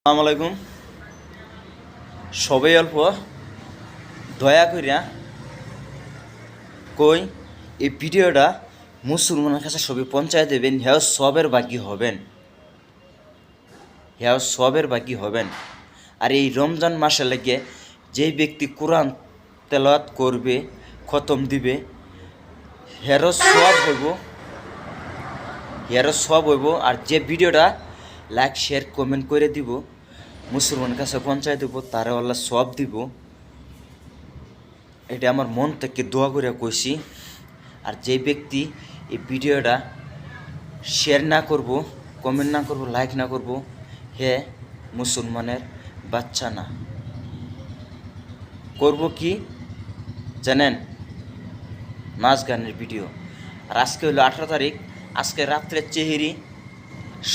আসসালামু আলাইকুম। সবাই অল্প দয়া করিয়া কই এই ভিডিওটা মুসলমানের কাছে সবই পৌঁছায় দেবেন। হ্যাঁ সবের বাকি হবেন। আর এই রমজান মাসে লেগে যেই ব্যক্তি কোরআন তেলাওয়াত করবে, খতম দিবে, সব হইব। আর যে ভিডিওটা লাইক শেয়ার কমেন্ট করে দিব, মুসলমানের কাছে পৌঁছায় দেব, তারা আল্লাহ সব দিব। এটা আমার মন থেকে দোয়া করে কইছি। আর যে ব্যক্তি এই ভিডিওটা শেয়ার না করব, কমেন্ট না করব, লাইক না করব, হে মুসলমানের বাচ্চা না। করব কি জানেন? নাচ গানের ভিডিও। আর আজকে হলো 18 তারিখ। আজকে রাত্রের চেহারি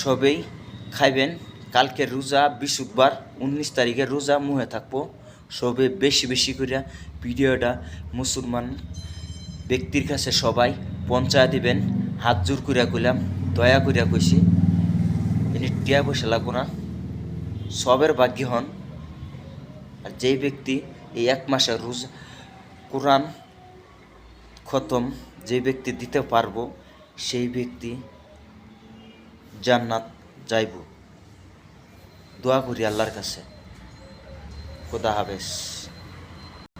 সবেই খাইবেন। কালকে রোজা, বৃহস্পতিবার 19 তারিখে রোজা, মুহে থাকবো। সবে বেশি বেশি করে ভিডিওটা মুসলমান ব্যক্তির কাছে সবাই পৌঁছায় দিবেন। হাত জোর করিয়া কইলাম, দয়া করিয়া কইছি। এনে টিয়া পয়সা লাগবো না, সবের ভাগ্য হন। আর যেই ব্যক্তি এই এক মাসে রোজা কোরআন খতম যে ব্যক্তি দিতে পারবো, সেই ব্যক্তি জান্নাত যাইব। দোয়া করি আল্লাহর কাছে। খোদা হাফেজ।